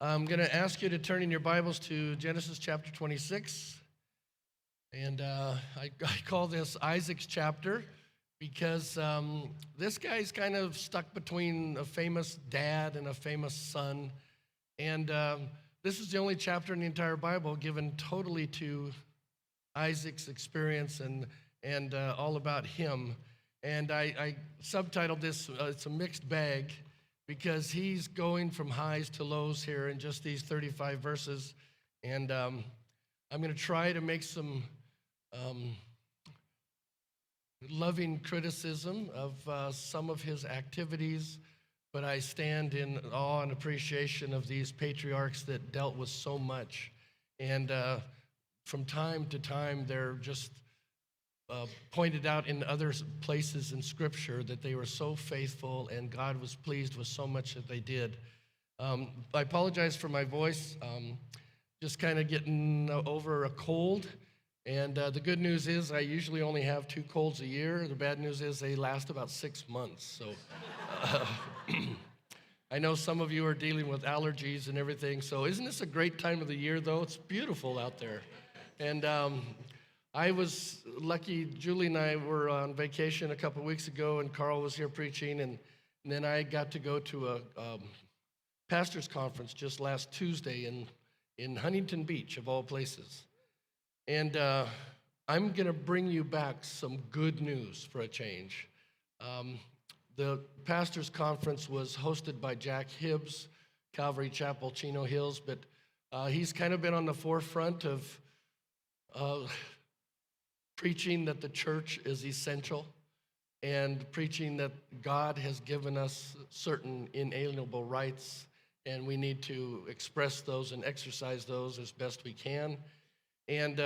I'm going to ask you to turn in your Bibles to Genesis chapter 26. And I call this Isaac's chapter because this guy's kind of stuck between a famous dad and a famous son. And this is the only chapter in the entire Bible given totally to Isaac's experience and all about him. And I subtitled this, it's a mixed bag, because he's going from highs to lows here in just these 35 verses. And I'm going to try to make some loving criticism of some of his activities, but I stand in awe and appreciation of these patriarchs that dealt with so much. And from time to time, they're just pointed out in other places in Scripture that they were so faithful and God was pleased with so much that they did. I apologize for my voice, just kind of getting over a cold. And the good news is I usually only have 2 colds a year. The bad news is they last about 6 months. So I know some of you are dealing with allergies and everything. So isn't this a great time of the year, though? It's beautiful out there. And I was lucky. Julie and I were on vacation a couple weeks ago, and Carl was here preaching, and then I got to go to a pastor's conference just last Tuesday in Huntington Beach, of all places. And I'm going to bring you back some good news for a change. The pastor's conference was hosted by Jack Hibbs, Calvary Chapel, Chino Hills, but he's kind of been on the forefront of preaching that the church is essential and preaching that God has given us certain inalienable rights and we need to express those and exercise those as best we can. And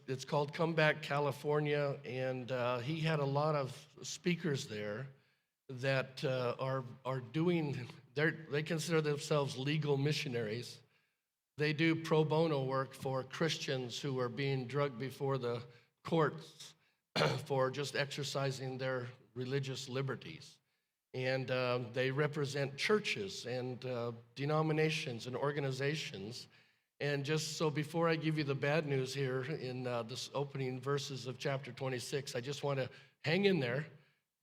it's called Come Back California, and he had a lot of speakers there that are doing, they consider themselves legal missionaries. They do pro bono work for Christians who are being drugged before the courts for just exercising their religious liberties. And they represent churches and denominations and organizations. And just so before I give you the bad news here in this opening verses of chapter 26, I just want to hang in there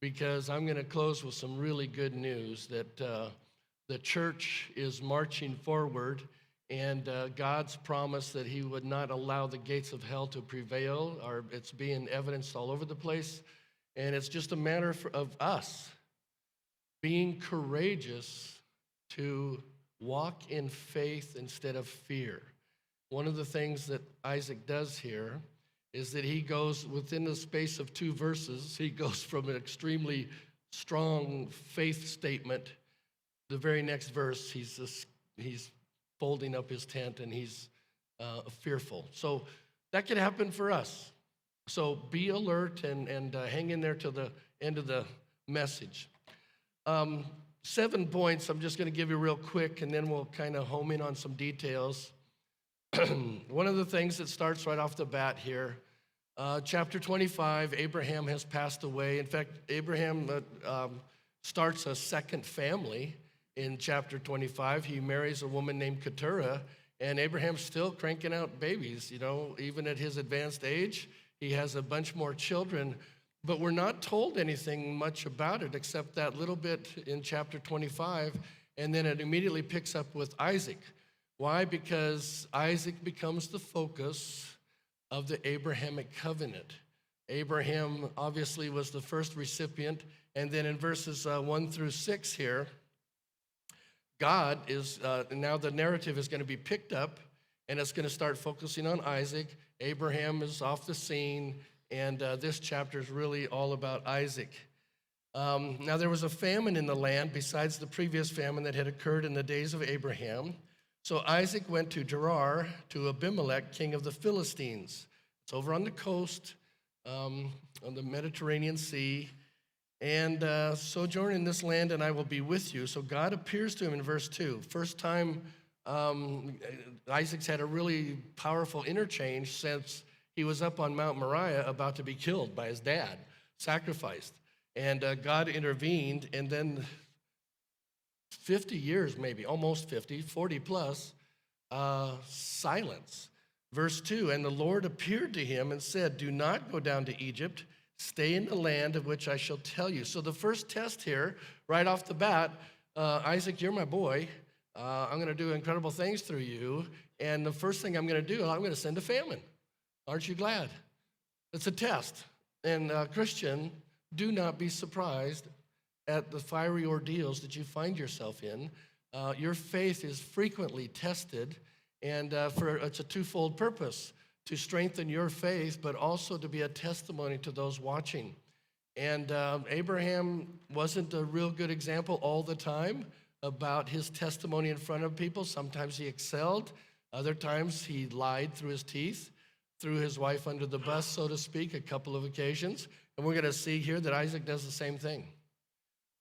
because I'm going to close with some really good news that the church is marching forward. And God's promise that he would not allow the gates of hell to prevail, it's being evidenced all over the place. And it's just a matter of us being courageous to walk in faith instead of fear. One of the things that Isaac does here is that he goes within the space of 2 verses, he goes from an extremely strong faith statement. The very next verse, he's folding up his tent and he's fearful. So that could happen for us. So be alert and hang in there till the end of the message. 7 points I'm just going to give you real quick, and then we'll kind of home in on some details. One of the things that starts right off the bat here, chapter 25, Abraham has passed away. In fact, Abraham starts a second family. In chapter 25, he marries a woman named Keturah, and Abraham's still cranking out babies, even at his advanced age. He has a bunch more children, but we're not told anything much about it except that little bit in chapter 25, and then it immediately picks up with Isaac. Why? Because Isaac becomes the focus of the Abrahamic covenant. Abraham obviously was the first recipient, and then in verses 1 through 6 here, God is, now the narrative is going to be picked up, and it's going to start focusing on Isaac. Abraham is off the scene, and this chapter is really all about Isaac. Now there was a famine in the land besides the previous famine that had occurred in the days of Abraham. So Isaac went to Gerar, to Abimelech, king of the Philistines. It's over on the coast, on the Mediterranean Sea. And sojourn in this land, and I will be with you. So God appears to him in verse 2. First time Isaac's had a really powerful interchange since he was up on Mount Moriah about to be killed by his dad, sacrificed. And God intervened, and then 50 years, maybe, almost 50, 40 plus, silence. Verse 2, and the Lord appeared to him and said, do not go down to Egypt. Stay in the land of which I shall tell you. So the first test here, right off the bat, Isaac, you're my boy. I'm going to do incredible things through you. And the first thing I'm going to do, I'm going to send a famine. Aren't you glad? It's a test. And Christian, do not be surprised at the fiery ordeals that you find yourself in. Your faith is frequently tested, and it's a twofold purpose, to strengthen your faith, but also to be a testimony to those watching. And Abraham wasn't a real good example all the time about his testimony in front of people. Sometimes he excelled. Other times he lied through his teeth, threw his wife under the bus, so to speak, a couple of occasions. And we're going to see here that Isaac does the same thing.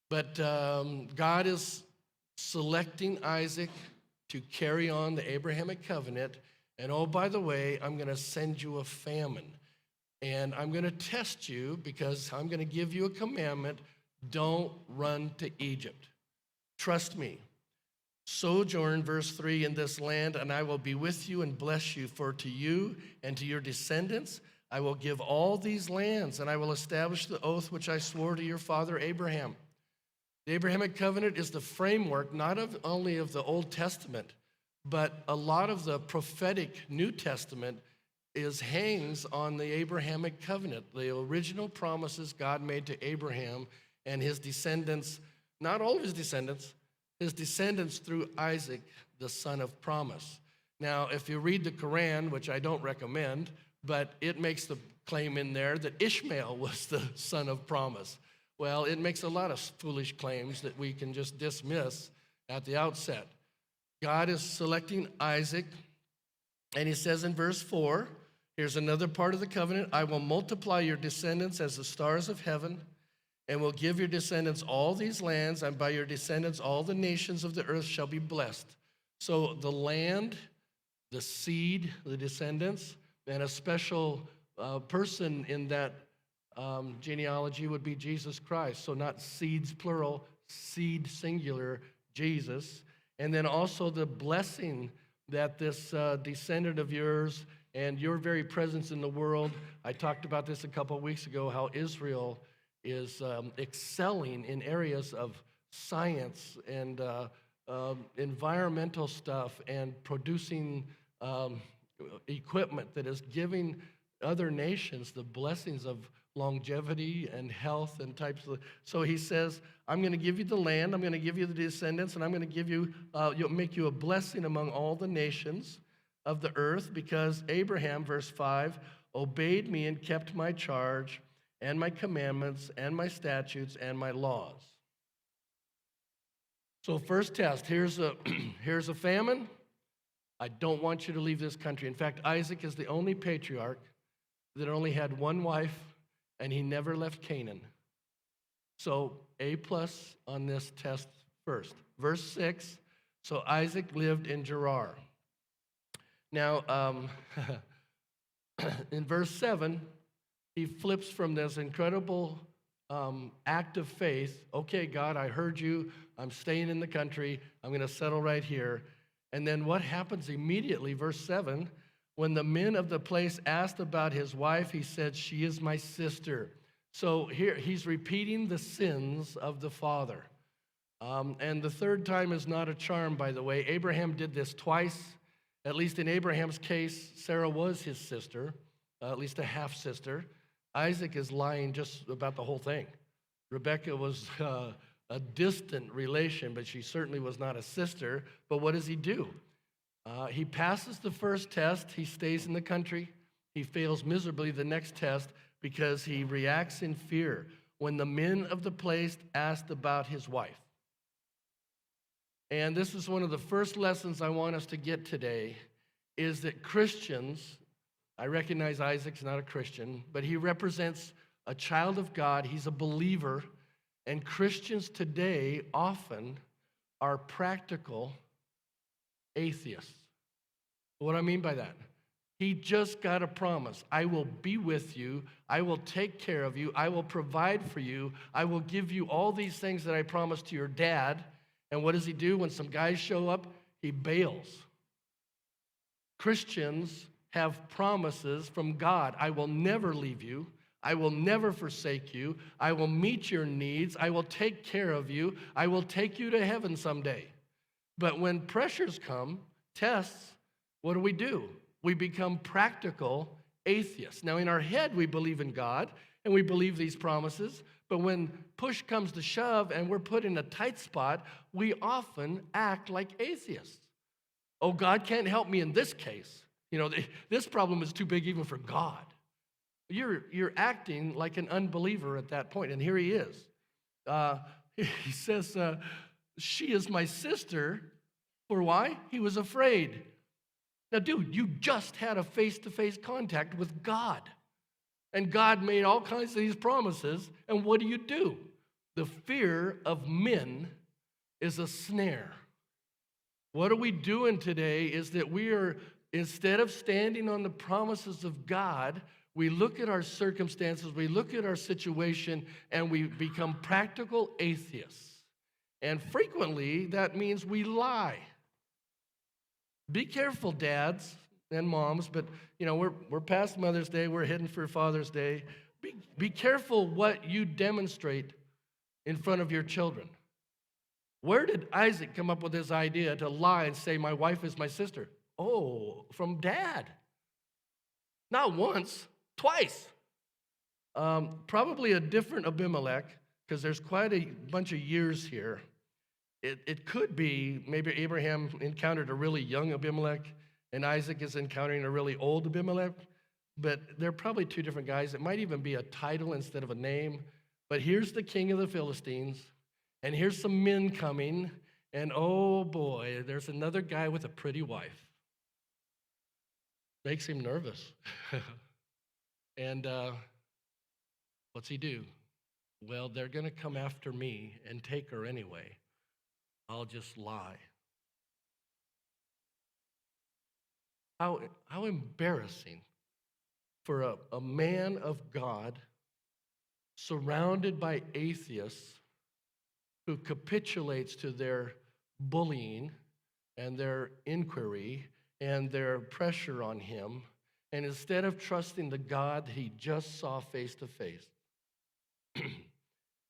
But God is selecting Isaac to carry on the Abrahamic covenant. And oh, by the way, I'm going to send you a famine. And I'm going to test you because I'm going to give you a commandment. Don't run to Egypt. Trust me. Sojourn, verse 3, in this land, and I will be with you and bless you. For to you and to your descendants I will give all these lands, and I will establish the oath which I swore to your father Abraham. The Abrahamic covenant is the framework not only of the Old Testament, but a lot of the prophetic New Testament hangs on the Abrahamic covenant, the original promises God made to Abraham and his descendants, not all of his descendants through Isaac, the son of promise. Now, if you read the Quran, which I don't recommend, but it makes the claim in there that Ishmael was the son of promise. Well, it makes a lot of foolish claims that we can just dismiss at the outset. God is selecting Isaac, and he says in verse 4, here's another part of the covenant, I will multiply your descendants as the stars of heaven, and will give your descendants all these lands, and by your descendants all the nations of the earth shall be blessed. So the land, the seed, the descendants, and a special person in that genealogy would be Jesus Christ. So not seeds plural, seed singular, Jesus. And then also the blessing that this descendant of yours and your very presence in the world, I talked about this a couple of weeks ago, how Israel is excelling in areas of science and environmental stuff and producing equipment that is giving other nations the blessings of longevity and health and types of. So he says, I'm going to give you the land, I'm going to give you the descendants, and I'm going to give you, you'll make you a blessing among all the nations of the earth, because Abraham, verse 5, obeyed me and kept my charge and my commandments and my statutes and my laws. So first test, here's a famine. I don't want you to leave this country. In fact, Isaac is the only patriarch that only had one wife, and he never left Canaan. So A+ on this test first. Verse 6, so Isaac lived in Gerar. Now, in verse 7, he flips from this incredible act of faith. Okay, God, I heard you. I'm staying in the country. I'm going to settle right here. And then what happens immediately, verse 7, when the men of the place asked about his wife, he said, she is my sister. So here he's repeating the sins of the father. And the third time is not a charm, by the way. Abraham did this twice. At least in Abraham's case, Sarah was his sister, at least a half-sister. Isaac is lying just about the whole thing. Rebekah was a distant relation, but she certainly was not a sister. But what does he do? He passes the first test. He stays in the country. He fails miserably the next test because he reacts in fear when the men of the place asked about his wife. And this is one of the first lessons I want us to get today, is that Christians, I recognize Isaac's not a Christian, but he represents a child of God. He's a believer. And Christians today often are practical atheists. What do I mean by that? He just got a promise. I will be with you. I will take care of you. I will provide for you. I will give you all these things that I promised to your dad. And what does he do when some guys show up? He bails. Christians have promises from God. I will never leave you. I will never forsake you. I will meet your needs. I will take care of you. I will take you to heaven someday. But when pressures come, tests, what do? We become practical atheists. Now, in our head, we believe in God and we believe these promises. But when push comes to shove and we're put in a tight spot, we often act like atheists. Oh, God can't help me in this case. This problem is too big even for God. You're acting like an unbeliever at that point. And here he is. He says, she is my sister. For why? He was afraid. Now, dude, you just had a face-to-face contact with God. And God made all kinds of these promises. And what do? The fear of men is a snare. What are we doing today is that we are, instead of standing on the promises of God, we look at our circumstances, we look at our situation, and we become practical atheists. And frequently, that means we lie. Be careful, dads and moms, but we're past Mother's Day, we're heading for Father's Day. Be careful what you demonstrate in front of your children. Where did Isaac come up with this idea to lie and say, my wife is my sister? Oh, from dad. Not once, twice. Probably a different Abimelech, because there's quite a bunch of years here. It could be maybe Abraham encountered a really young Abimelech, and Isaac is encountering a really old Abimelech, but they're probably two different guys. It might even be a title instead of a name. But here's the king of the Philistines, and here's some men coming, and oh boy, there's another guy with a pretty wife. Makes him nervous. And what's he do? Well, they're going to come after me and take her anyway. I'll just lie. How embarrassing for a man of God surrounded by atheists who capitulates to their bullying and their inquiry and their pressure on him, and instead of trusting the God he just saw face to face,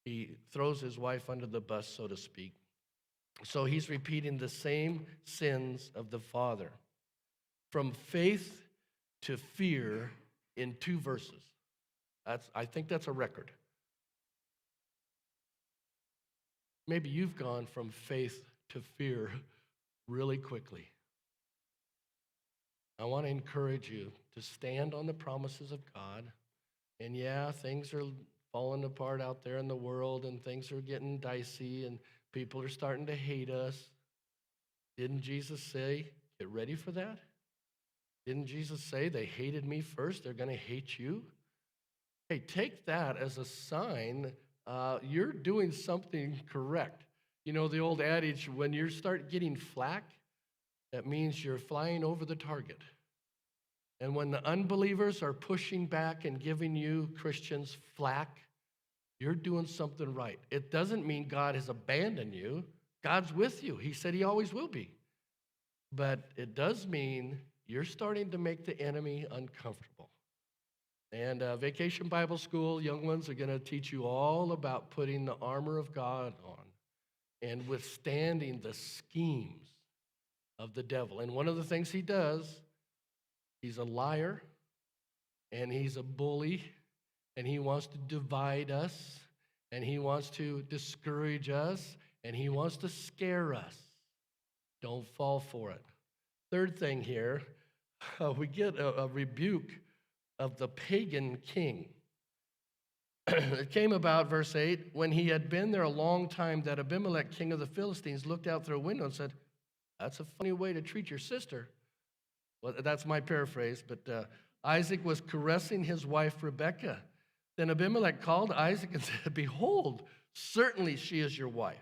he throws his wife under the bus, so to speak. So he's repeating the same sins of the father. From faith to fear in 2 verses. I think that's a record. Maybe you've gone from faith to fear really quickly. I want to encourage you to stand on the promises of God. And yeah, things are falling apart out there in the world, and things are getting dicey, and people are starting to hate us. Didn't Jesus say, get ready for that? Didn't Jesus say, they hated me first, they're going to hate you? Hey, take that as a sign you're doing something correct. You know the old adage, when you start getting flack, that means you're flying over the target. And when the unbelievers are pushing back and giving you, Christians, flack, you're doing something right. It doesn't mean God has abandoned you. God's with you. He said he always will be. But it does mean you're starting to make the enemy uncomfortable. And Vacation Bible School, young ones are going to teach you all about putting the armor of God on and withstanding the schemes of the devil. And one of the things he does, he's a liar, and he's a bully, and he wants to divide us, and he wants to discourage us, and he wants to scare us. Don't fall for it. Third thing here, we get a rebuke of the pagan king. It came about, verse 8, when he had been there a long time, that Abimelech, king of the Philistines, looked out through a window and said, that's a funny way to treat your sister. Well, that's my paraphrase, but Isaac was caressing his wife, Rebekah. Then Abimelech called Isaac and said, behold, certainly she is your wife.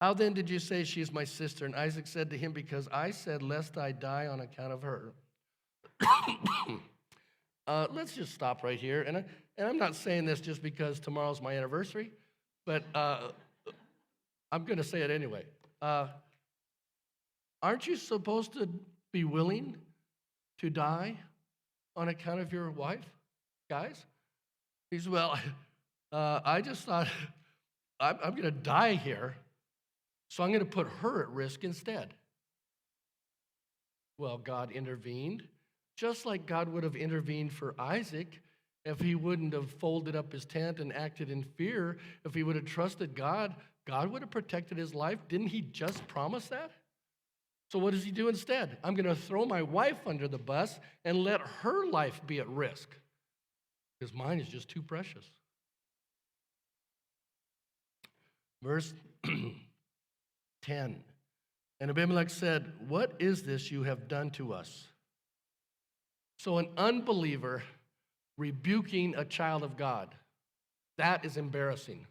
How then did you say she is my sister? And Isaac said to him, because I said, lest I die on account of her. Let's just stop right here. And I'm not saying this just because tomorrow's my anniversary, but I'm going to say it anyway. uh, aren't you supposed to be willing to die on account of your wife, guys? He said, well, I just thought I'm going to die here, so I'm going to put her at risk instead. Well, God intervened, just like God would have intervened for Isaac if he wouldn't have folded up his tent and acted in fear. If he would have trusted God, God would have protected his life. Didn't he just promise that? So what does he do instead? I'm going to throw my wife under the bus and let her life be at risk because mine is just too precious. Verse 10. And Abimelech said, what is this you have done to us? So an unbeliever rebuking a child of God, that is embarrassing.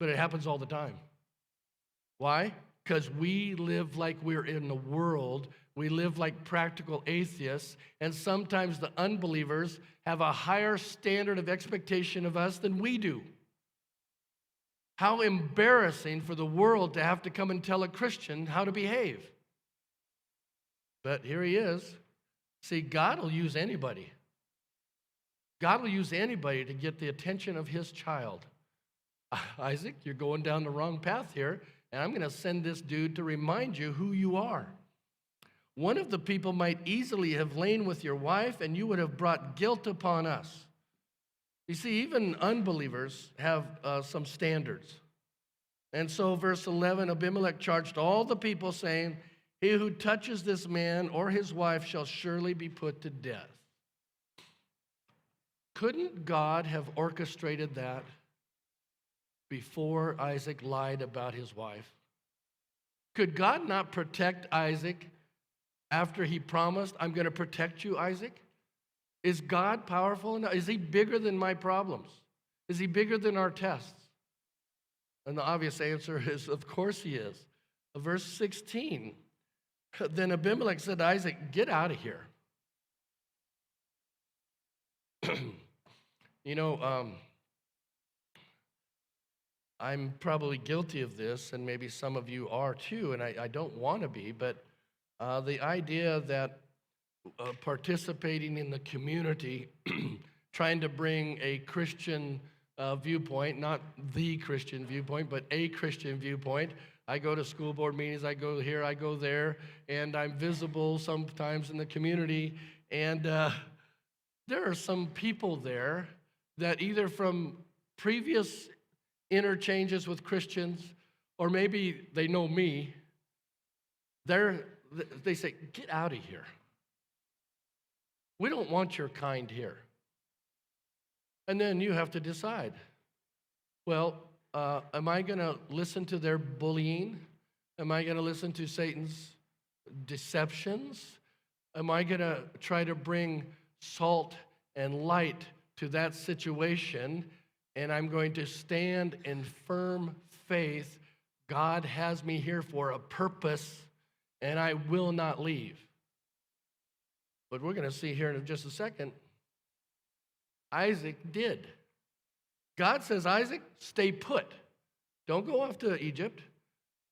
But it happens all the time. Why? Because we live like we're in the world. We live like practical atheists. And sometimes the unbelievers have a higher standard of expectation of us than we do. How embarrassing for the world to have to come and tell a Christian how to behave. But here he is. See, God will use anybody. God will use anybody to get the attention of his child. Isaac, you're going down the wrong path here, and I'm going to send this dude to remind you who you are. One of the people might easily have lain with your wife, and you would have brought guilt upon us. You see, even unbelievers have some standards. And so, verse 11, Abimelech charged all the people, saying, he who touches this man or his wife shall surely be put to death. Couldn't God have orchestrated that before Isaac lied about his wife? Could God not protect Isaac after he promised, I'm going to protect you, Isaac? Is God powerful enough? Is he bigger than my problems? Is he bigger than our tests? And the obvious answer is, of course he is. Verse 16, then Abimelech said to Isaac, get out of here. I'm probably guilty of this, and maybe some of you are too, and I don't want to be, but the idea that participating in the community, trying to bring a Christian viewpoint, not the Christian viewpoint, but a Christian viewpoint. I go to school board meetings, I go here, I go there, and I'm visible sometimes in the community, and there are some people there that either from previous interchanges with Christians, or maybe they know me, they say, get out of here. We don't want your kind here. And then you have to decide, well, am I going to listen to their bullying? Am I going to listen to Satan's deceptions? Am I going to try to bring salt and light to that situation? And I'm going to stand in firm faith. God has me here for a purpose, and I will not leave. But we're going to see here in just a second, Isaac did. God says, Isaac, stay put. Don't go off to Egypt.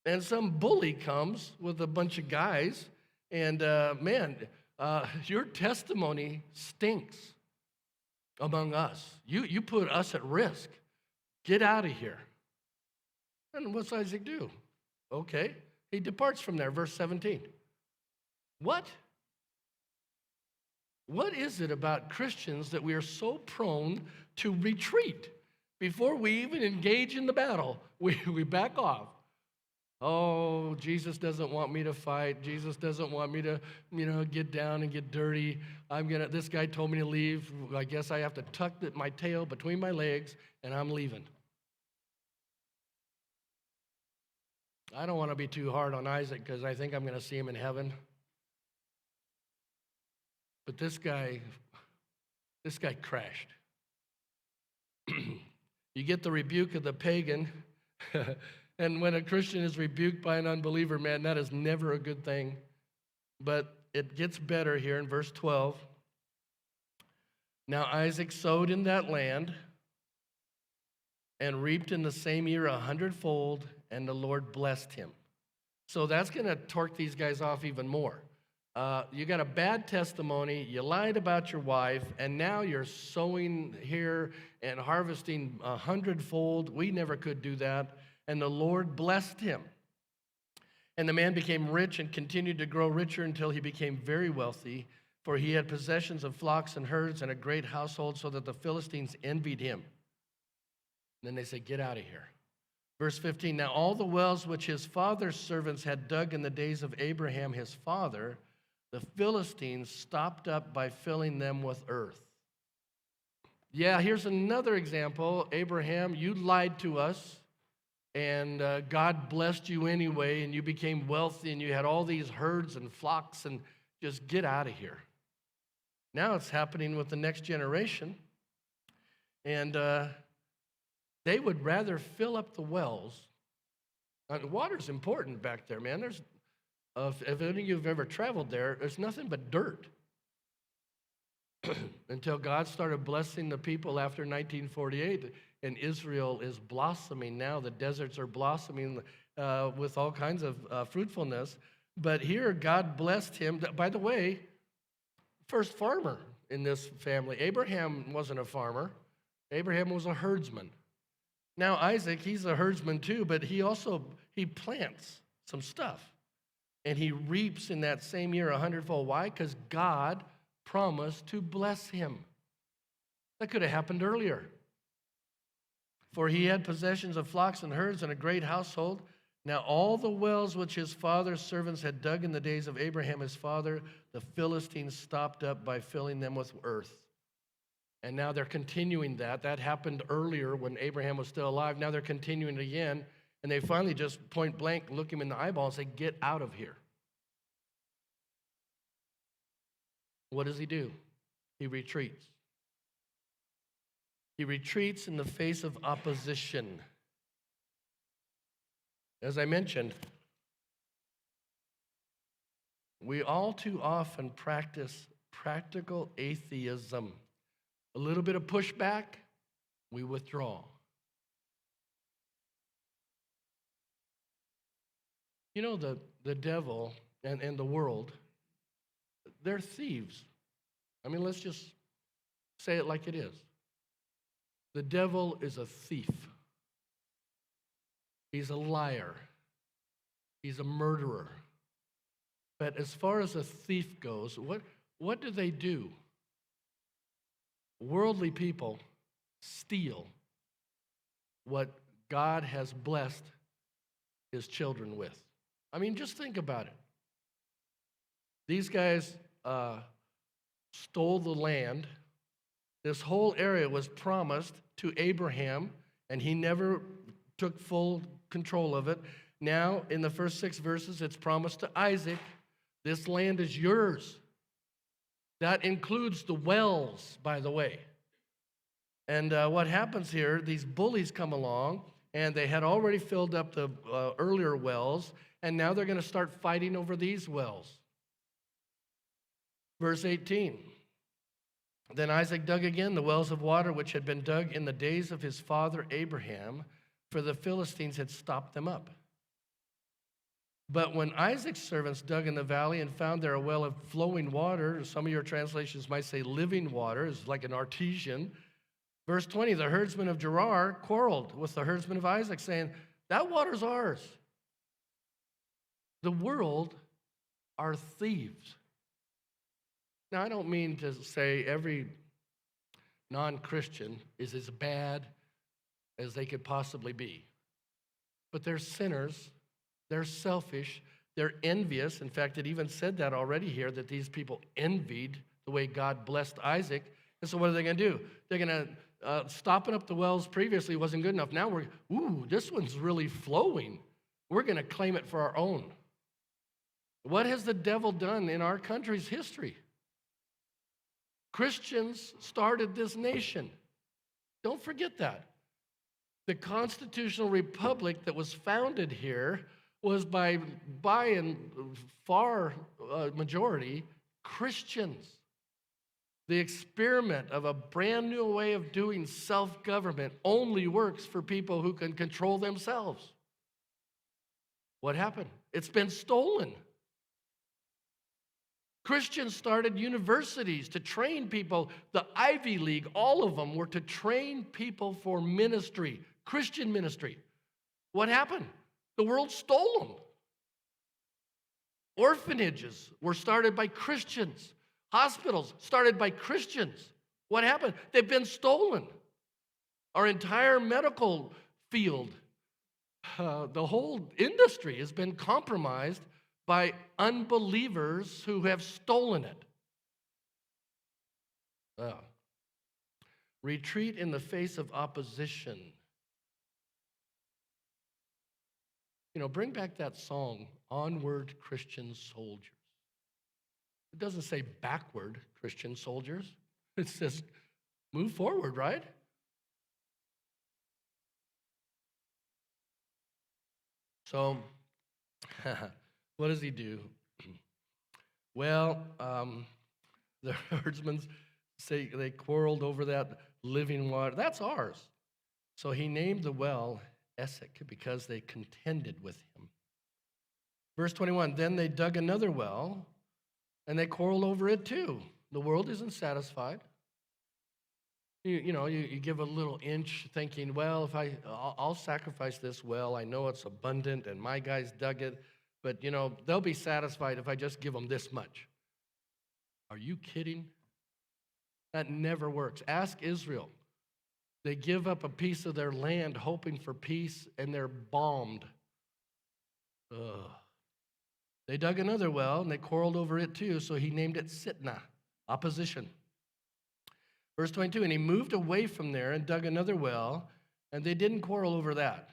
And some bully comes with a bunch of guys, and your testimony stinks among us. You put us at risk. Get out of here. And what's Isaac do? Okay, he departs from there, verse 17. What? What is it about Christians that we are so prone to retreat? Before we even engage in the battle, we back off. Oh, Jesus doesn't want me to fight. Jesus doesn't want me to, get down and get dirty. This guy told me to leave. I guess I have to tuck my tail between my legs, and I'm leaving. I don't want to be too hard on Isaac because I think I'm going to see him in heaven. But this guy crashed. You get the rebuke of the pagan, and when a Christian is rebuked by an unbeliever, man, that is never a good thing. But it gets better here in verse 12. Now Isaac sowed in that land and reaped in the same year 100-fold, and the Lord blessed him. So that's going to torque these guys off even more. You got a bad testimony, you lied about your wife, and now you're sowing here and harvesting 100-fold. We never could do that. And the Lord blessed him. And the man became rich and continued to grow richer until he became very wealthy, for he had possessions of flocks and herds and a great household, so that the Philistines envied him. And then they say, get out of here. Verse 15, now all the wells which his father's servants had dug in the days of Abraham his father, the Philistines stopped up by filling them with earth. Yeah, here's another example. Abraham, you lied to us, and God blessed you anyway, and you became wealthy, and you had all these herds and flocks, and just get out of here. Now it's happening with the next generation, and they would rather fill up the wells. Water's important back there, man. There's, if any of you have ever traveled there, there's nothing but dirt. Until God started blessing the people after 1948, and Israel is blossoming now. The deserts are blossoming with all kinds of fruitfulness. But here, God blessed him. By the way, first farmer in this family. Abraham wasn't a farmer. Abraham was a herdsman. Now Isaac, he's a herdsman too, but he plants some stuff. And he reaps in that same year 100-fold. Why? Because God promised to bless him. That could have happened earlier. For he had possessions of flocks and herds and a great household. Now all the wells which his father's servants had dug in the days of Abraham his father, the Philistines stopped up by filling them with earth. And now they're continuing that. That happened earlier when Abraham was still alive. Now they're continuing it again. And they finally just point blank look him in the eyeball and say, get out of here. What does he do? He retreats. He retreats in the face of opposition. As I mentioned, we all too often practice practical atheism. A little bit of pushback, we withdraw. You know, the devil and the world, they're thieves. I mean, let's just say it like it is. The devil is a thief. He's a liar. He's a murderer. But as far as a thief goes, what do they do? Worldly people steal what God has blessed his children with. I mean, just think about it. These guys stole the land. This whole area was promised to Abraham, and he never took full control of it. Now, in the first 6 verses, it's promised to Isaac. This land is yours. That includes the wells, by the way. And what happens here, these bullies come along, and they had already filled up the earlier wells, and now they're going to start fighting over these wells. Verse 18, then Isaac dug again the wells of water which had been dug in the days of his father Abraham, for the Philistines had stopped them up. But when Isaac's servants dug in the valley and found there a well of flowing water, some of your translations might say living water, it's like an artesian. Verse 20, the herdsmen of Gerar quarreled with the herdsmen of Isaac, saying, that water's ours. The world are thieves. Now, I don't mean to say every non-Christian is as bad as they could possibly be. But they're sinners. They're selfish. They're envious. In fact, it even said that already here, that these people envied the way God blessed Isaac. And so what are they going to do? They're going to, stopping up the wells previously wasn't good enough. Now this one's really flowing. We're going to claim it for our own. What has the devil done in our country's history? Christians started this nation. Don't forget that. The constitutional republic that was founded here was by and far majority Christians. The experiment of a brand new way of doing self-government only works for people who can control themselves. What happened? It's been stolen. Christians started universities to train people. The Ivy League, all of them were to train people for ministry, Christian ministry. What happened? The world stole them. Orphanages were started by Christians. Hospitals started by Christians. What happened? They've been stolen. Our entire medical field, the whole industry has been compromised by unbelievers who have stolen it. Retreat in the face of opposition. Bring back that song, Onward Christian Soldiers. It doesn't say backward Christian soldiers. It says move forward, right? So, what does he do? Well, the herdsmen say they quarreled over that living water. That's ours. So he named the well Essek because they contended with him. Verse 21, then they dug another well and they quarreled over it too. The world isn't satisfied. You give a little inch thinking, well, if I'll sacrifice this well, I know it's abundant and my guys dug it, but they'll be satisfied if I just give them this much. Are you kidding? That never works. Ask Israel. They give up a piece of their land hoping for peace and they're bombed. Ugh. They dug another well and they quarreled over it too, so he named it Sitnah, opposition. Verse 22, and he moved away from there and dug another well, and they didn't quarrel over that.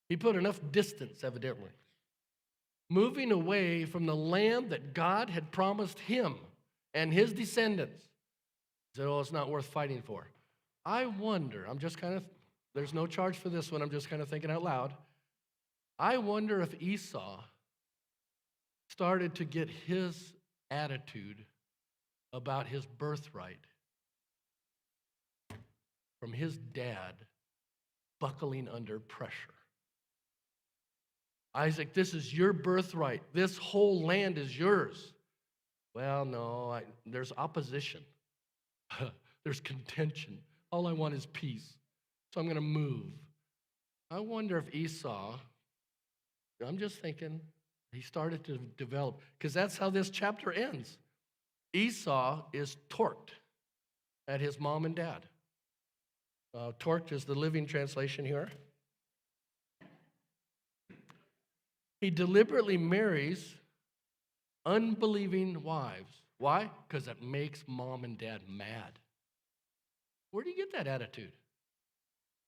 He put enough distance, evidently. Moving away from the land that God had promised him and his descendants. He said, it's not worth fighting for. I wonder, there's no charge for this one, I'm just kind of thinking out loud. I wonder if Esau started to get his attitude about his birthright from his dad buckling under pressure. Isaac, this is your birthright. This whole land is yours. Well, no, there's opposition. There's contention. All I want is peace. So I'm going to move. I wonder if Esau, I'm just thinking, he started to develop, because that's how this chapter ends. Esau is torqued at his mom and dad. Torqued is the Living Translation here. He deliberately marries unbelieving wives. Why? Because it makes mom and dad mad. Where do you get that attitude?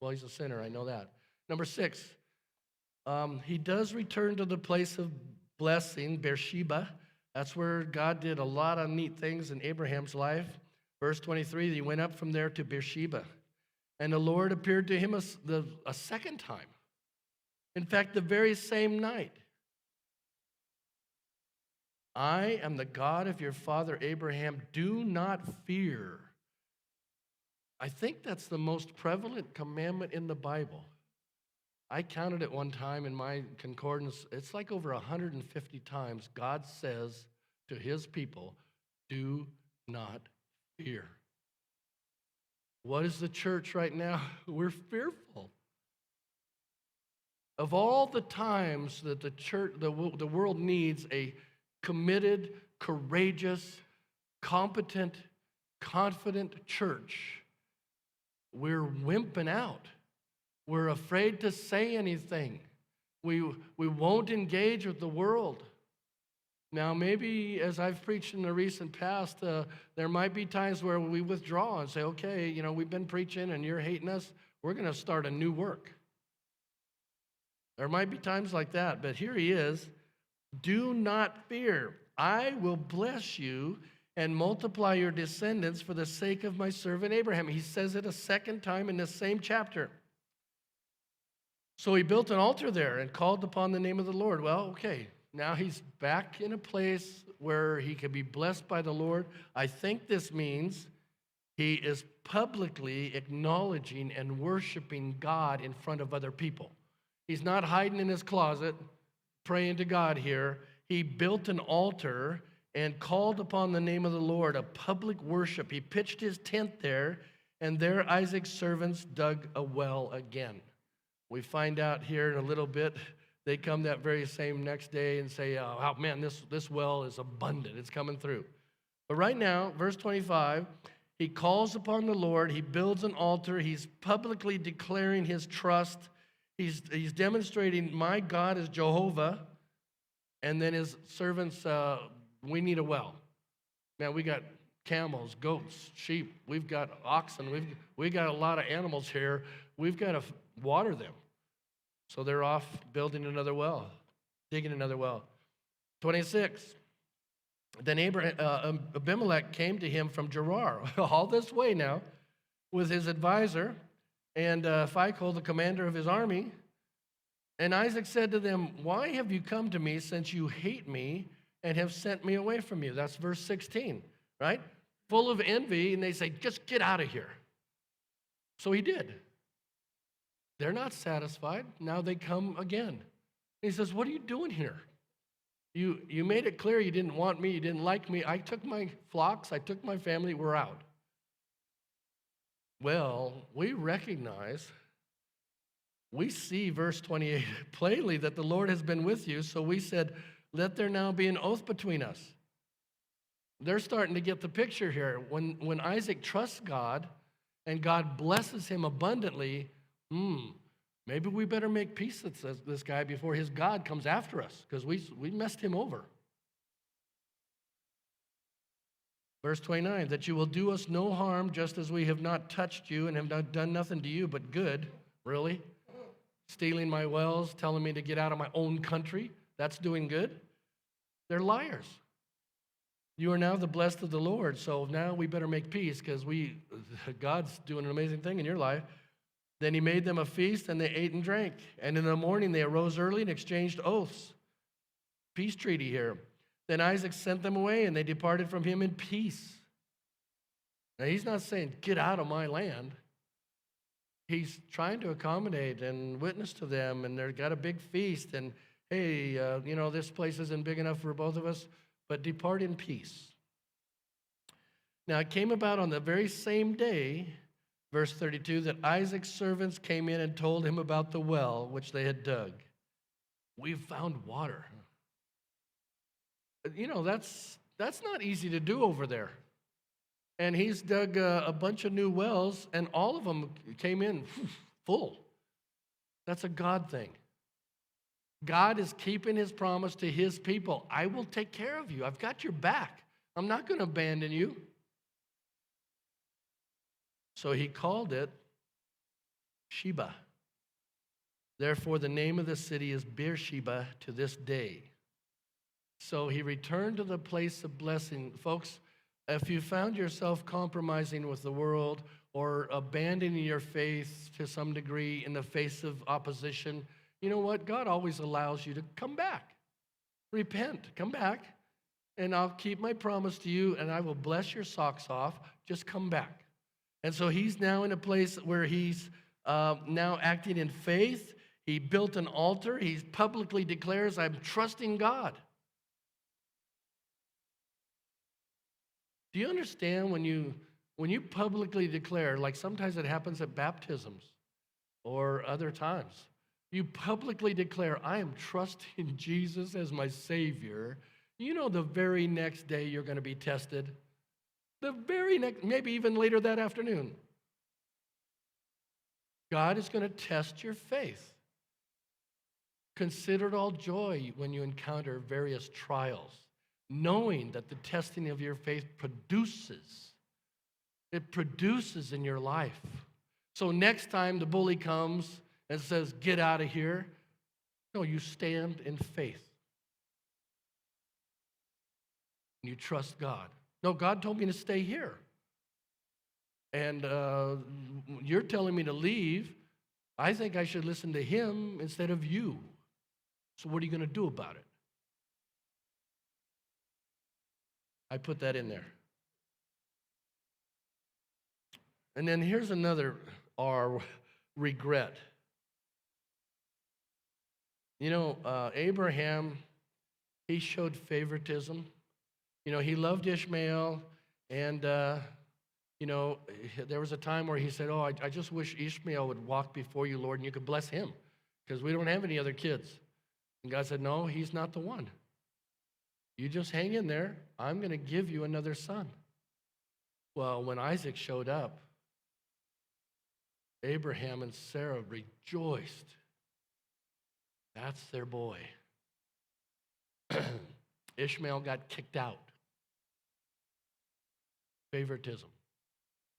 Well, he's a sinner, I know that. Number 6, he does return to the place of blessing, Beersheba. That's where God did a lot of neat things in Abraham's life. Verse 23, he went up from there to Beersheba. And the Lord appeared to him a second time. In fact, the very same night. I am the God of your father Abraham. Do not fear. I think that's the most prevalent commandment in the Bible. I counted it one time in my concordance. It's like over 150 times God says to his people, do not fear. What is the church right now? We're fearful. Of all the times that the church, the world needs a committed, courageous, competent, confident church, we're wimping out. We're afraid to say anything. We won't engage with the world. Now, maybe as I've preached in the recent past, there might be times where we withdraw and say, okay, we've been preaching and you're hating us. We're going to start a new work. There might be times like that, but here he is. Do not fear. I will bless you and multiply your descendants for the sake of my servant Abraham. He says it a second time in this same chapter. So he built an altar there and called upon the name of the Lord. Well, okay, now he's back in a place where he can be blessed by the Lord. I think this means he is publicly acknowledging and worshiping God in front of other people. He's not hiding in his closet, praying to God here. He built an altar and called upon the name of the Lord, a public worship. He pitched his tent there, and there Isaac's servants dug a well again. We find out here in a little bit, they come that very same next day and say, oh man, this well is abundant. It's coming through. But right now, verse 25, he calls upon the Lord. He builds an altar. He's publicly declaring his trust. He's demonstrating, my God is Jehovah. And then his servants, we need a well. Man, we got camels, goats, sheep. We've got oxen. We've got a lot of animals here. We've got to water them. So they're off building another well, digging another well. 26. Then Abimelech came to him from Gerar, all this way now, with his advisor, and Phicol, the commander of his army. And Isaac said to them, why have you come to me since you hate me and have sent me away from you? That's verse 16, right? Full of envy, and they say, just get out of here. So he did. They're not satisfied. Now they come again. He says, what are you doing here? You made it clear you didn't want me, you didn't like me. I took my flocks, I took my family, we're out. Well, we see verse 28 plainly that the Lord has been with you, so we said, let there now be an oath between us. They're starting to get the picture here. When Isaac trusts God and God blesses him abundantly, maybe we better make peace with this guy before his God comes after us, because we messed him over. Verse 29, that you will do us no harm, just as we have not touched you and have not done nothing to you but good. Really? Stealing my wells, telling me to get out of my own country, that's doing good? They're liars. You are now the blessed of the Lord, so now we better make peace, because God's doing an amazing thing in your life. Then he made them a feast, and they ate and drank. And in the morning they arose early and exchanged oaths. Peace treaty here. Then Isaac sent them away, and they departed from him in peace. Now he's not saying, get out of my land. He's trying to accommodate and witness to them, and they've got a big feast, and hey, this place isn't big enough for both of us, but depart in peace. Now it came about on the very same day, verse 32, that Isaac's servants came in and told him about the well which they had dug. We've found water. That's not easy to do over there. And he's dug a bunch of new wells, and all of them came in full. That's a God thing. God is keeping his promise to his people. I will take care of you. I've got your back. I'm not going to abandon you. So he called it Sheba. Therefore, the name of the city is Beersheba to this day. So he returned to the place of blessing. Folks, if you found yourself compromising with the world or abandoning your faith to some degree in the face of opposition, you know what? God always allows you to come back. Repent, come back, and I'll keep my promise to you, and I will bless your socks off. Just come back. And so he's now in a place where he's now acting in faith. He built an altar. He publicly declares, I'm trusting God. Do you understand when you publicly declare, like sometimes it happens at baptisms or other times, you publicly declare, I am trusting Jesus as my Savior. You know the very next day you're going to be tested. The very next, maybe even later that afternoon. God is going to test your faith. Consider it all joy when you encounter various trials, knowing that the testing of your faith produces in your life. So next time the bully comes and says, get out of here, no, you stand in faith. You trust God. No, God told me to stay here. And you're telling me to leave. I think I should listen to him instead of you. So what are you going to do about it? I put that in there. And then here's another R, regret. Abraham, he showed favoritism. He loved Ishmael, and, you know, there was a time where he said, "Oh, I just wish Ishmael would walk before you, Lord, and you could bless him, because we don't have any other kids." And God said, "No, he's not the one. You just hang in there. I'm going to give you another son." Well, when Isaac showed up, Abraham and Sarah rejoiced. That's their boy. Ishmael got kicked out. Favoritism.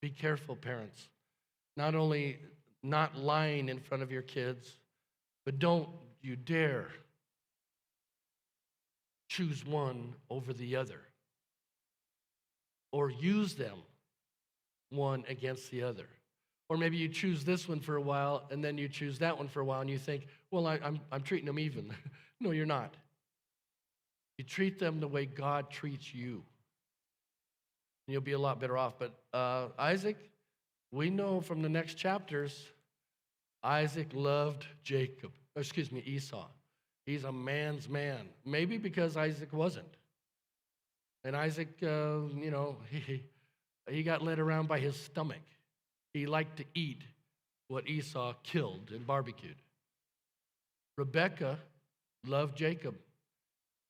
Be careful, parents. Not only not lying in front of your kids, but don't you dare choose one over the other or use them one against the other. Or maybe you choose this one for a while and then you choose that one for a while and you think, well, I'm treating them even. No, you're not. You treat them the way God treats you, and you'll be a lot better off. But Isaac, we know from the next chapters, Isaac loved Esau. He's a man's man. Maybe because Isaac wasn't. And Isaac, he got led around by his stomach. He liked to eat what Esau killed and barbecued. Rebekah loved Jacob.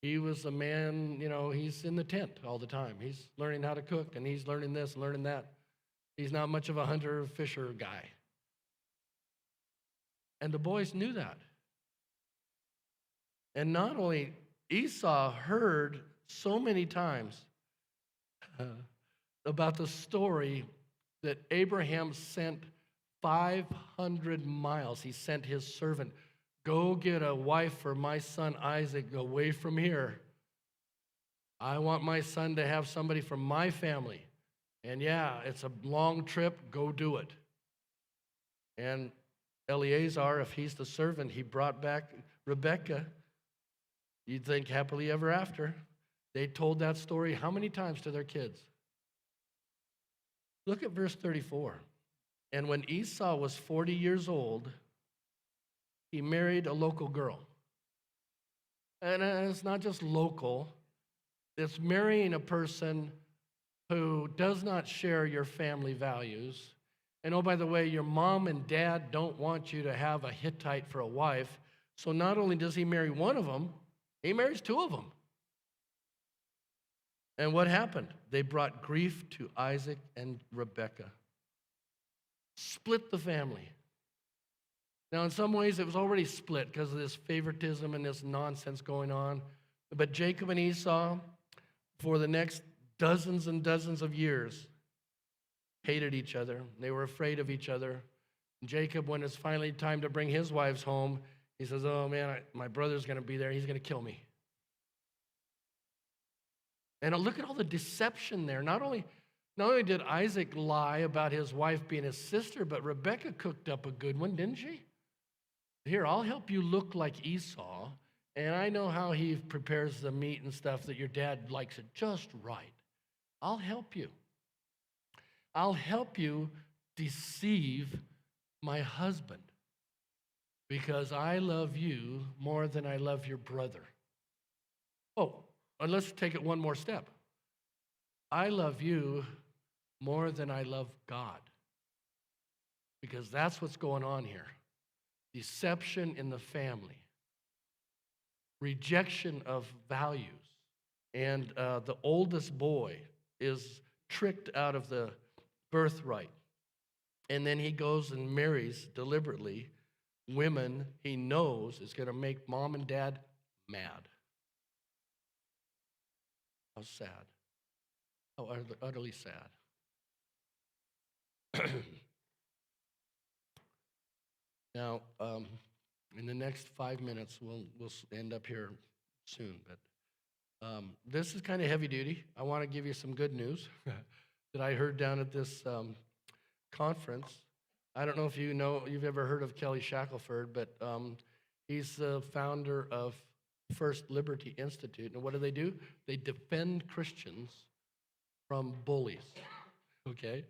He was a man, he's in the tent all the time. He's learning how to cook, and he's learning this and learning that. He's not much of a hunter-fisher guy. And the boys knew that. And not only Esau heard so many times about the story that Abraham sent 500 miles. He sent his servant, "Go get a wife for my son Isaac away from here. I want my son to have somebody from my family. And yeah, it's a long trip. Go do it." And Eleazar, if he's the servant, he brought back Rebekah. You'd think happily ever after. They told that story how many times to their kids? Look at verse 34. And when Esau was 40 years old, he married a local girl. And it's not just local, it's marrying a person who does not share your family values. And oh, by the way, your mom and dad don't want you to have a Hittite for a wife. So not only does he marry one of them, he marries two of them. And what happened? They brought grief to Isaac and Rebekah. Split the family. Now, in some ways, it was already split because of this favoritism and this nonsense going on. But Jacob and Esau, for the next dozens and dozens of years, hated each other. They were afraid of each other. Jacob, when it's finally time to bring his wives home, he says, "Oh man, my brother's going to be there. He's going to kill me." And look at all the deception there. Not only did Isaac lie about his wife being his sister, but Rebekah cooked up a good one, didn't she? "Here, I'll help you look like Esau, and I know how he prepares the meat and stuff that your dad likes it just right. I'll help you. I'll help you deceive my husband because I love you more than I love your brother." Oh, and let's take it one more step. I love you more than I love God, because that's what's going on here. Deception in the family, rejection of values, and the oldest boy is tricked out of the birthright. And then he goes and marries deliberately women he knows is going to make mom and dad mad. How sad. How utterly sad. Now, in the next 5 minutes, we'll end up here soon, but this is kind of heavy duty. I want to give you some good news that I heard down at this conference. I don't know if you've ever heard of Kelly Shackelford, but he's the founder of First Liberty Institute. And what do? They defend Christians from bullies, okay?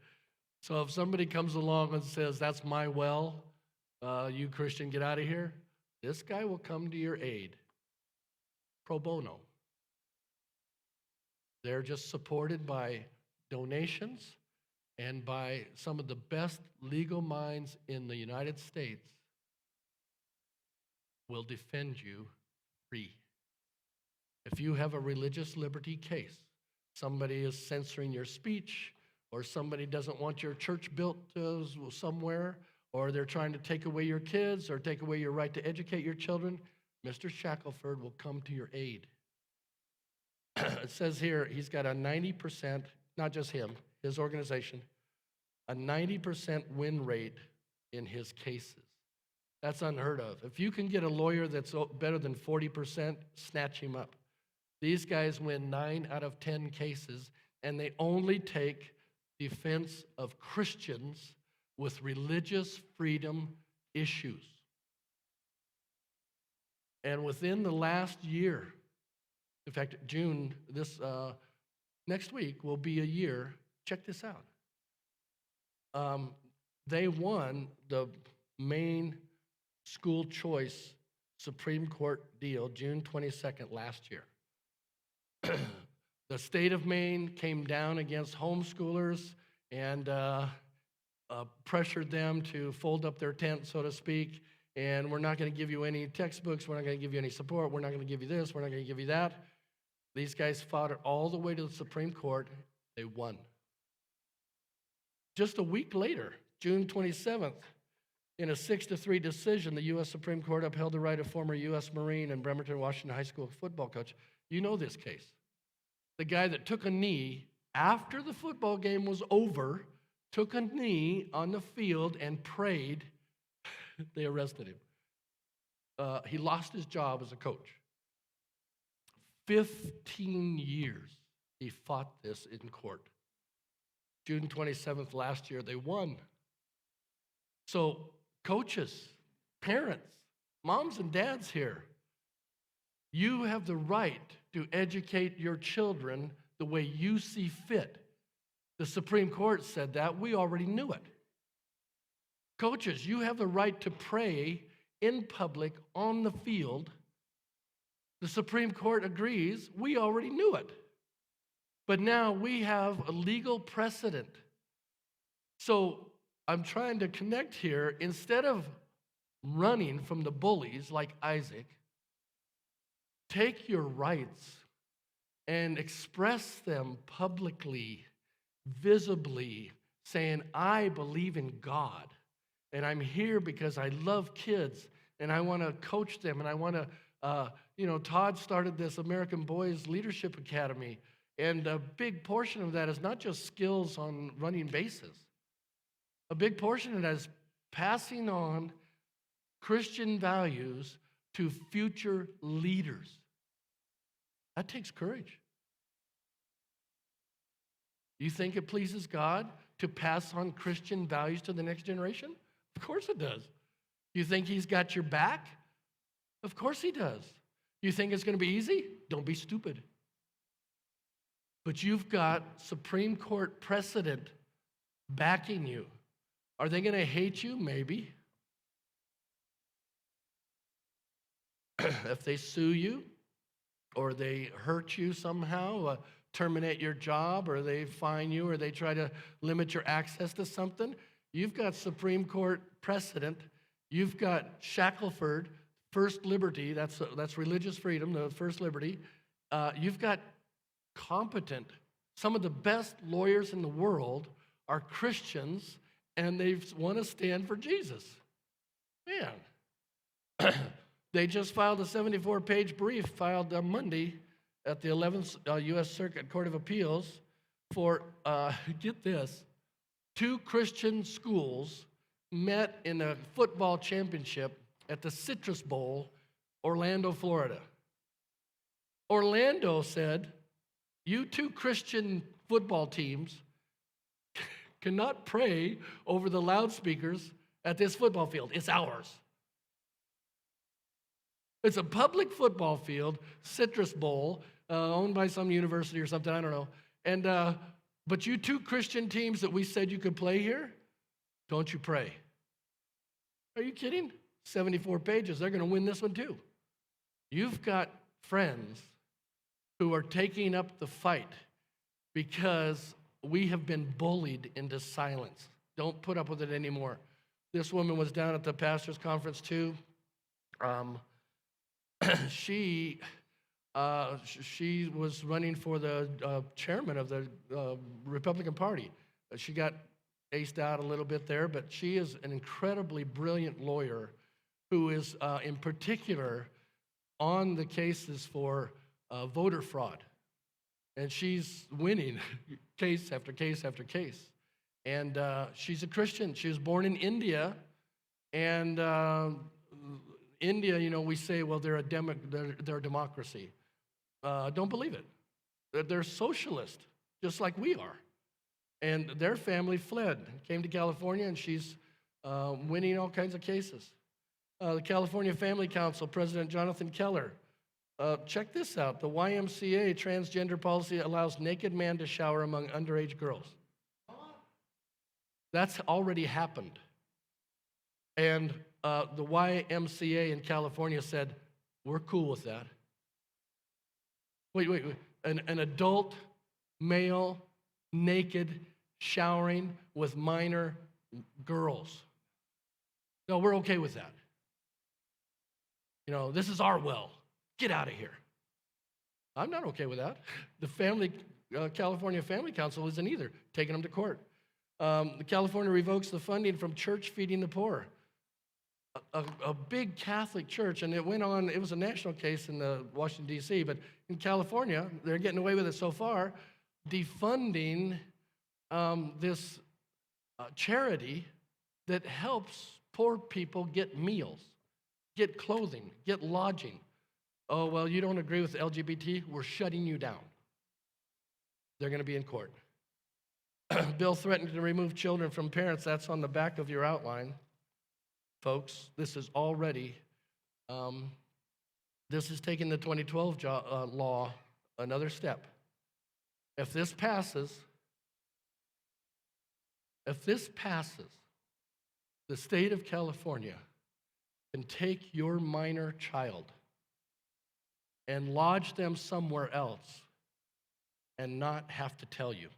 So if somebody comes along and says, "That's my well, you Christian, get out of here," This guy will come to your aid pro bono. They're just supported by donations and by some of the best legal minds in the United States will defend you free. If you have a religious liberty case, somebody is censoring your speech, or somebody doesn't want your church built somewhere, or they're trying to take away your kids or take away your right to educate your children, Mr. Shackelford will come to your aid. It says here he's got a 90%, not just him, his organization, a 90% win rate in his cases. That's unheard of. If you can get a lawyer that's better than 40%, snatch him up. These guys win 9 out of 10 cases, and they only take defense of Christians with religious freedom issues. And within the last year, in fact, June, next week will be a year. Check this out. They won the Maine school choice Supreme Court deal June 22nd last year. The state of Maine came down against homeschoolers and pressured them to fold up their tent, so to speak, and we're not going to give you any textbooks, we're not going to give you any support, we're not going to give you this, we're not going to give you that. These guys fought it all the way to the Supreme Court. They won. Just a week later, June 27th, in a 6-3 decision, the U.S. Supreme Court upheld the right of former U.S. Marine and Bremerton, Washington high school football coach. You know this case. The guy that took a knee after the football game was over, took a knee on the field and prayed. They arrested him. He lost his job as a coach. 15 years he fought this in court. June 27th last year, they won. So coaches, parents, moms and dads here, you have the right to educate your children the way you see fit. The Supreme Court said that. We already knew it. Coaches, you have the right to pray in public on the field. The Supreme Court agrees. We already knew it. But now we have a legal precedent. So I'm trying to connect here. Instead of running from the bullies like Isaac, take your rights and express them publicly, visibly, saying, I believe in God, and I'm here because I love kids, and I want to coach them, and I want to, Todd started this American Boys Leadership Academy, and a big portion of that is not just skills on running bases. A big portion of that is passing on Christian values to future leaders. That takes courage. You think it pleases God to pass on Christian values to the next generation? Of course it does. You think He's got your back? Of course He does. You think it's going to be easy? Don't be stupid. But you've got Supreme Court precedent backing you. Are they going to hate you? Maybe. If they sue you, or they hurt you somehow, terminate your job, or they fine you, or they try to limit your access to something, you've got Supreme Court precedent. You've got Shackelford, first liberty, that's religious freedom, the first liberty. You've got competent, some of the best lawyers in the world are Christians, and they want to stand for Jesus. Man. They just filed a 74-page brief filed on Monday at the 11th U.S. Circuit Court of Appeals for, get this, 2 Christian schools met in a football championship at the Citrus Bowl, Orlando, Florida. Orlando said, you 2 Christian football teams cannot pray over the loudspeakers at this football field. It's ours. It's a public football field, Citrus Bowl, owned by some university or something, I don't know. And but you 2 Christian teams that we said you could play here, don't you pray? Are you kidding? 74 pages. They're going to win this one too. You've got friends who are taking up the fight because we have been bullied into silence. Don't put up with it anymore. This woman was down at the pastor's conference too. She was running for the chairman of the Republican Party. She got aced out a little bit there, but she is an incredibly brilliant lawyer who is in particular on the cases for voter fraud. And she's winning case after case after case. And she's a Christian. She was born in India. And India, you know, we say, well, they're a democracy. Don't believe it. They're socialist, just like we are. And their family fled, came to California, and she's winning all kinds of cases. The California Family Council, President Jonathan Keller. Check this out. The YMCA transgender policy allows naked man to shower among underage girls. That's already happened. And the YMCA in California said, we're cool with that. Wait. An adult male naked showering with minor girls. No, we're okay with that. You know, this is our well. Get out of here. I'm not okay with that. The California Family Council isn't either, taking them to court. The California revokes the funding from church feeding the poor. A big Catholic church, and it went on, it was a national case in Washington, D.C., but in California, they're getting away with it so far, defunding this charity that helps poor people get meals, get clothing, get lodging. Oh, well, you don't agree with LGBT? We're shutting you down. They're going to be in court. Bill threatened to remove children from parents. That's on the back of your outline. Folks, this is already, this is taking the 2012 law another step. If this passes, the state of California can take your minor child and lodge them somewhere else and not have to tell you.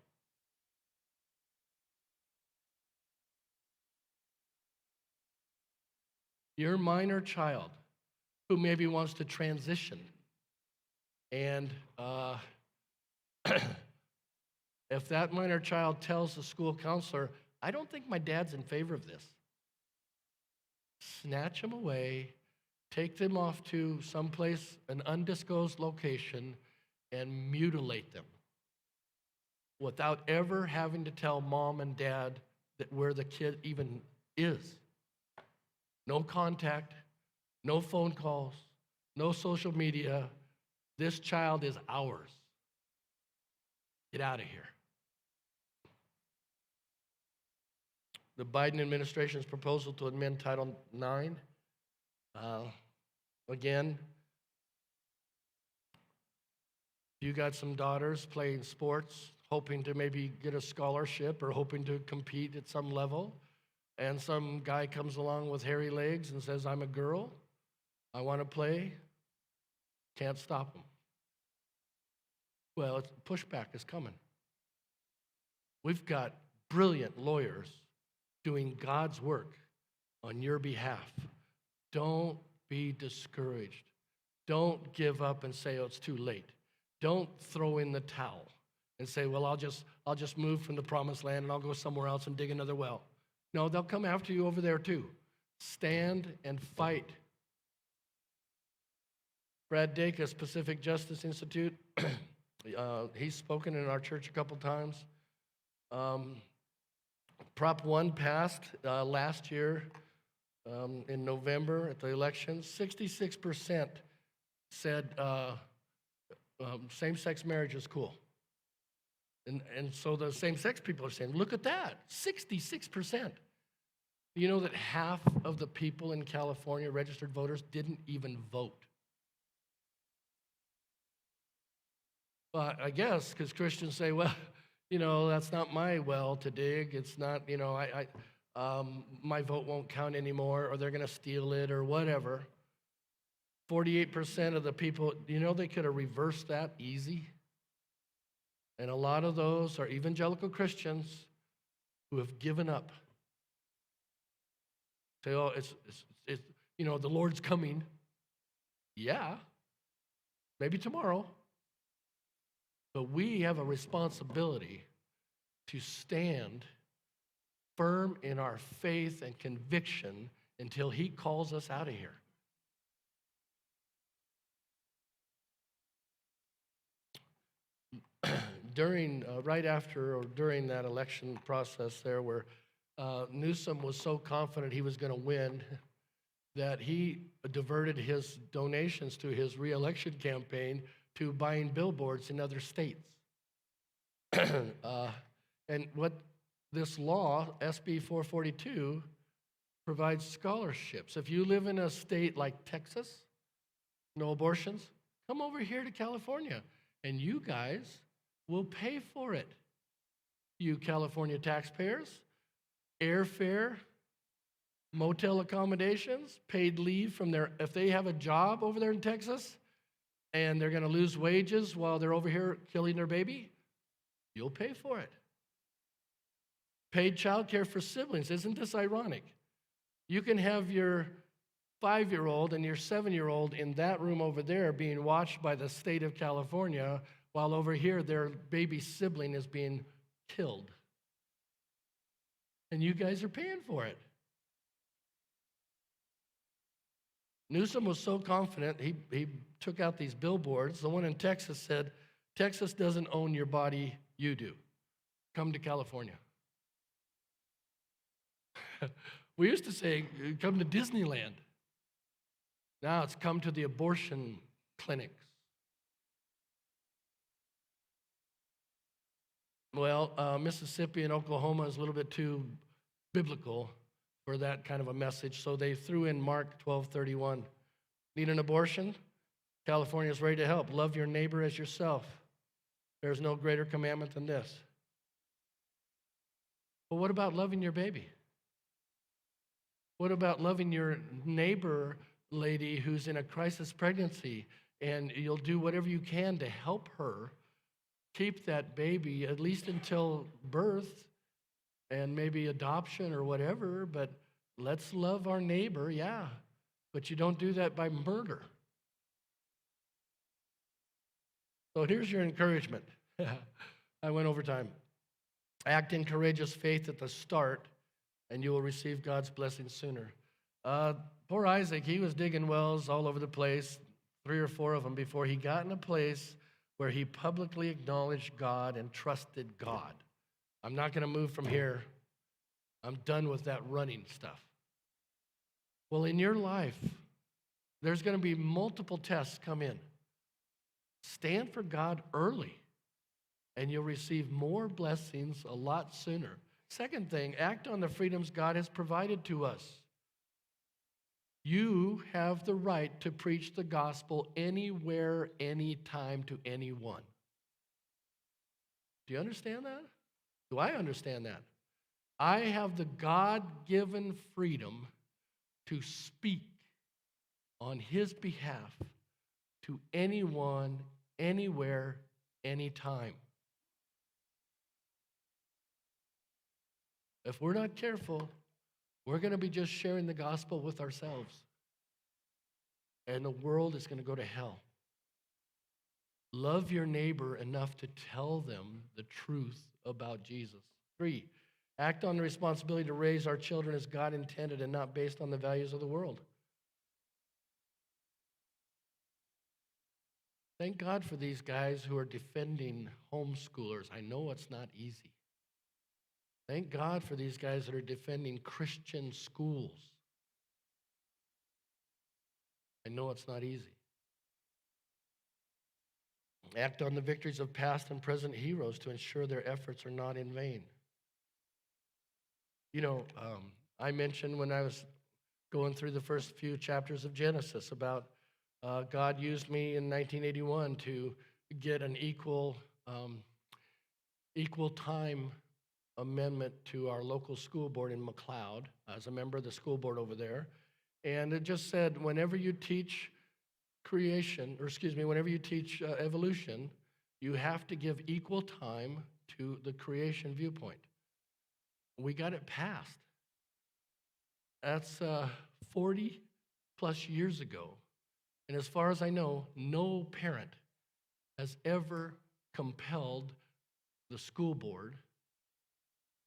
Your minor child who maybe wants to transition, and if that minor child tells the school counselor, I don't think my dad's in favor of this, snatch them away, take them off to someplace, an undisclosed location, and mutilate them without ever having to tell mom and dad that where the kid even is. No contact, no phone calls, no social media. This child is ours. Get out of here. The Biden administration's proposal to amend Title IX, again, you got some daughters playing sports, hoping to maybe get a scholarship or hoping to compete at some level, and some guy comes along with hairy legs and says, I'm a girl, I want to play, can't stop him. Well, pushback is coming. We've got brilliant lawyers doing God's work on your behalf. Don't be discouraged. Don't give up and say, oh, it's too late. Don't throw in the towel and say, well, I'll just move from the promised land and I'll go somewhere else and dig another well. No, they'll come after you over there too. Stand and fight. Brad Dacus, Pacific Justice Institute, he's spoken in our church a couple times. Prop 1 passed last year in November at the elections. 66% said same-sex marriage is cool. And so the same-sex people are saying, look at that, 66%. You know that half of the people in California, registered voters, didn't even vote? Well, I guess because Christians say, well, you know, that's not my well to dig. It's not, you know, my vote won't count anymore, or they're going to steal it, or whatever. 48% of the people, they could have reversed that easy. And a lot of those are evangelical Christians who have given up. Say, oh, it's the Lord's coming. Yeah, maybe tomorrow. But we have a responsibility to stand firm in our faith and conviction until he calls us out of here. Right after or during that election process there where Newsom was so confident he was going to win that he diverted his donations to his reelection campaign to buying billboards in other states. And what this law, SB 442, provides scholarships. If you live in a state like Texas, no abortions, come over here to California, and you guys will pay for it. You California taxpayers, airfare, motel accommodations, paid leave from if they have a job over there in Texas and they're going to lose wages while they're over here killing their baby, you'll pay for it. Paid childcare for siblings. Isn't this ironic? You can have your 5-year-old and your 7-year-old in that room over there being watched by the state of California, while over here their baby sibling is being killed. And you guys are paying for it. Newsom was so confident, he took out these billboards. The one in Texas said, Texas doesn't own your body, you do. Come to California. We used to say, come to Disneyland. Now it's come to the abortion clinics. Well, Mississippi and Oklahoma is a little bit too biblical for that kind of a message, so they threw in Mark 12:31. Need an abortion? California is ready to help. Love your neighbor as yourself. There's no greater commandment than this. But what about loving your baby? What about loving your neighbor lady who's in a crisis pregnancy, and you'll do whatever you can to help her keep that baby at least until birth and maybe adoption or whatever, but let's love our neighbor, yeah, but you don't do that by murder. So here's your encouragement. I went over time. Act in courageous faith at the start, and you will receive God's blessing sooner. Poor Isaac, he was digging wells all over the place, 3 or 4 of them, before he got in a place where he publicly acknowledged God and trusted God. I'm not going to move from here. I'm done with that running stuff. Well, in your life, there's going to be multiple tests come in. Stand for God early, and you'll receive more blessings a lot sooner. Second thing, act on the freedoms God has provided to us. You have the right to preach the gospel anywhere, anytime, to anyone. Do you understand that? Do I understand that? I have the God-given freedom to speak on his behalf to anyone, anywhere, anytime. If we're not careful, we're going to be just sharing the gospel with ourselves. And the world is going to go to hell. Love your neighbor enough to tell them the truth about Jesus. 3, act on the responsibility to raise our children as God intended and not based on the values of the world. Thank God for these guys who are defending homeschoolers. I know it's not easy. Thank God for these guys that are defending Christian schools. I know it's not easy. Act on the victories of past and present heroes to ensure their efforts are not in vain. I mentioned when I was going through the first few chapters of Genesis about God used me in 1981 to get an equal time amendment to our local school board in McLeod as a member of the school board over there. And it just said, whenever you teach whenever you teach evolution, you have to give equal time to the creation viewpoint. We got it passed. That's 40 plus years ago. And as far as I know, no parent has ever compelled the school board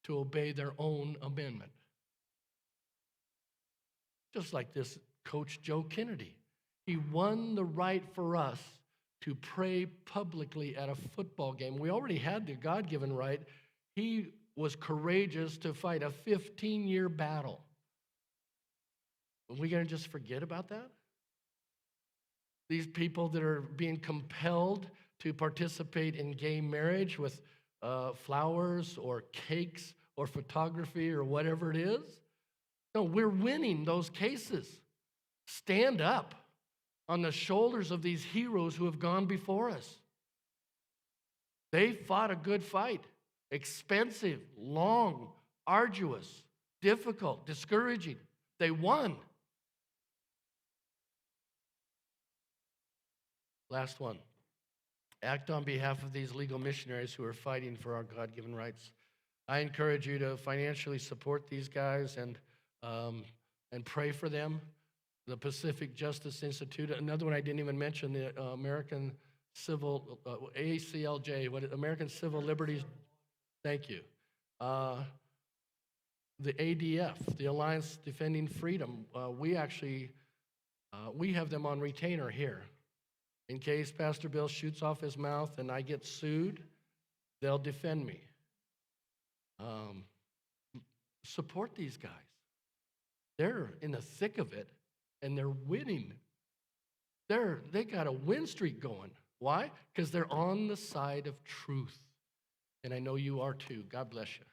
to obey their own amendment. Just like this Coach Joe Kennedy. He won the right for us to pray publicly at a football game. We already had the God-given right. He was courageous to fight a 15-year battle. Are we going to just forget about that? These people that are being compelled to participate in gay marriage with flowers or cakes or photography or whatever it is. No, we're winning those cases. Stand up on the shoulders of these heroes who have gone before us. They fought a good fight. Expensive, long, arduous, difficult, discouraging. They won. Last one. Act on behalf of these legal missionaries who are fighting for our God-given rights. I encourage you to financially support these guys and pray for them. The Pacific Justice Institute. Another one I didn't even mention, the American Civil, ACLJ, American Civil Liberties. Thank you. The ADF, the Alliance Defending Freedom. We have them on retainer here. In case Pastor Bill shoots off his mouth and I get sued, they'll defend me. Support these guys. They're in the thick of it, and they're winning. They got a win streak going. Why? Because they're on the side of truth. And I know you are too. God bless you.